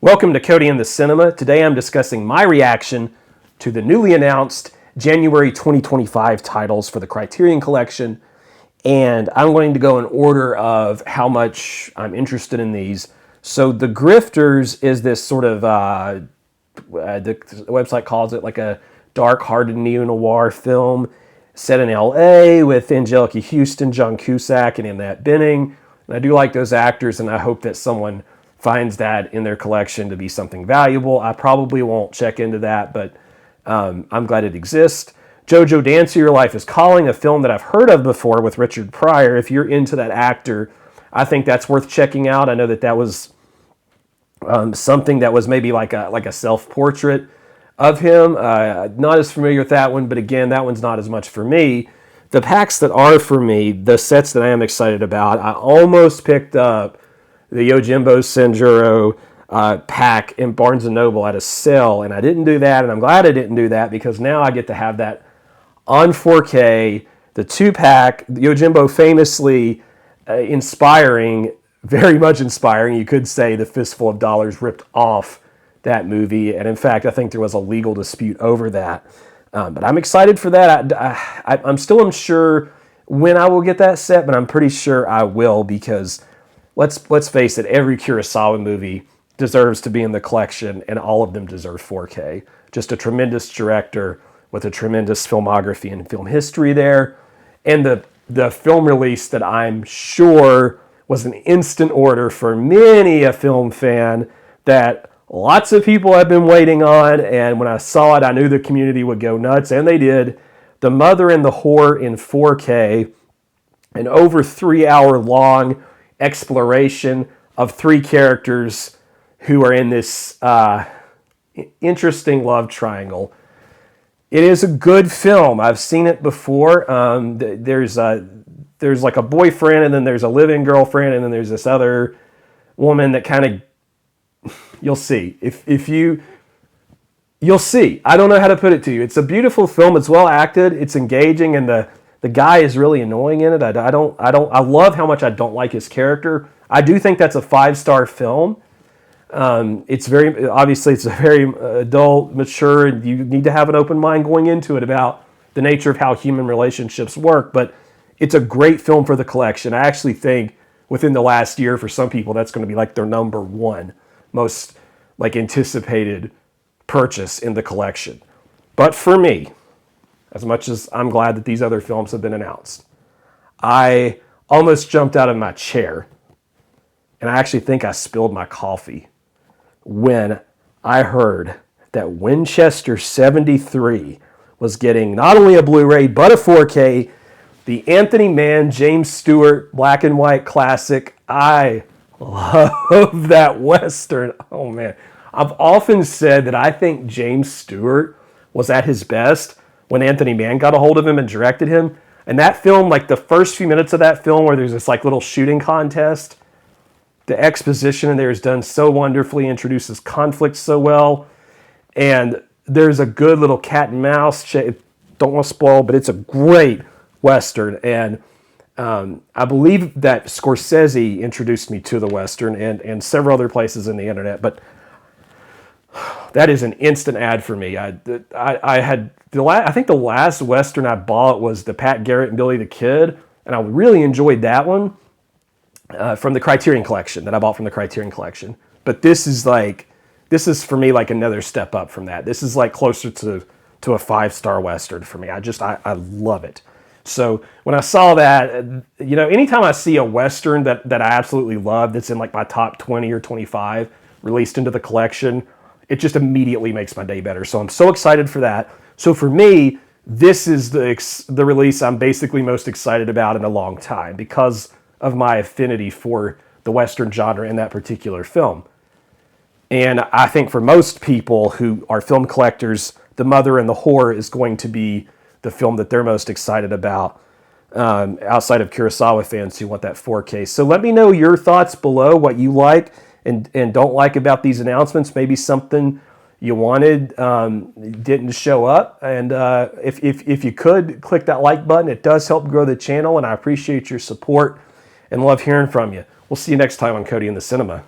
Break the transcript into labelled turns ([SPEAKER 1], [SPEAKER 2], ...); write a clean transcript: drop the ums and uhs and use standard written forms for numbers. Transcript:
[SPEAKER 1] Welcome to Cody in the Cinema. Today I'm discussing my reaction to the newly announced January 2025 titles for the Criterion Collection, and I'm going to go in order of how much I'm interested in these. So The Grifters is this sort of, the website calls it like a dark-hearted neo-noir film set in LA with Anjelica Huston, John Cusack, and Annette Bening. And I do like those actors, and I hope that someone finds that in their collection to be something valuable. I probably won't check into that, but I'm glad it exists. Jojo Dancer, Your Life is Calling, a film that I've heard of before with Richard Pryor. If you're into that actor, I think that's worth checking out. I know that was something that was maybe like a self-portrait of him. Not as familiar with that one, but again, that one's not as much for me. The packs that are for me, the sets that I am excited about, I almost picked up the Yojimbo Senjuro pack in Barnes & Noble at a sale, and I didn't do that, and I'm glad I didn't do that because now I get to have that on 4K, the 2-pack, Yojimbo famously inspiring, very much inspiring. You could say The Fistful of Dollars ripped off that movie, and in fact, I think there was a legal dispute over that. But I'm excited for that. I'm still unsure when I will get that set, but I'm pretty sure I will because let's face it, every Kurosawa movie deserves to be in the collection, and all of them deserve 4K. Just a tremendous director with a tremendous filmography and film history there. And the film release that I'm sure was an instant order for many a film fan that lots of people have been waiting on, and when I saw it, I knew the community would go nuts, and they did. The Mother and the Whore in 4K, an over 3-hour long exploration of 3 characters who are in this interesting love triangle. It is a good film. I've seen it before. There's like a boyfriend, and then there's a live-in girlfriend, and then there's this other woman that kind of, you'll see. You'll see. I don't know how to put it to you. It's a beautiful film. It's well acted. It's engaging, and the guy is really annoying in it. I love how much I don't like his character. I do think that's a 5-star film. It's obviously it's a very adult, mature, and you need to have an open mind going into it about the nature of how human relationships work. But it's a great film for the collection. I actually think within the last year, for some people, that's going to be like their number 1 most like anticipated purchase in the collection. But for me, as much as I'm glad that these other films have been announced, I almost jumped out of my chair, and I actually think I spilled my coffee when I heard that Winchester 73 was getting not only a Blu-ray, but a 4K, the Anthony Mann, James Stewart black and white classic. I love that Western. Oh man. I've often said that I think James Stewart was at his best when Anthony Mann got a hold of him and directed him. And that film, like the first few minutes of that film where there's this like little shooting contest, the exposition in there is done so wonderfully, introduces conflict so well. And there's a good little cat and mouse. Don't want to spoil, but it's a great Western. And I believe that Scorsese introduced me to the Western and several other places in the internet. But that is an instant ad for me. I think the last Western I bought was the Pat Garrett and Billy the Kid, and I really enjoyed that one from the Criterion Collection that I bought from the Criterion Collection. But this is for me like another step up from that. This is like closer to a 5-star Western for me. I love it. So when I saw that, anytime I see a Western that I absolutely love that's in like my top 20 or 25 released into the collection, it just immediately makes my day better. So I'm so excited for that. So for me, this is the release I'm basically most excited about in a long time because of my affinity for the Western genre in that particular film. And I think for most people who are film collectors, The Mother and the Whore is going to be the film that they're most excited about outside of Kurosawa fans who want that 4K. So let me know your thoughts below, what you like and don't like about these announcements. Maybe something you wanted didn't show up. And if you could, click that like button. It does help grow the channel, and I appreciate your support and love hearing from you. We'll see you next time on Cody in the Cinema.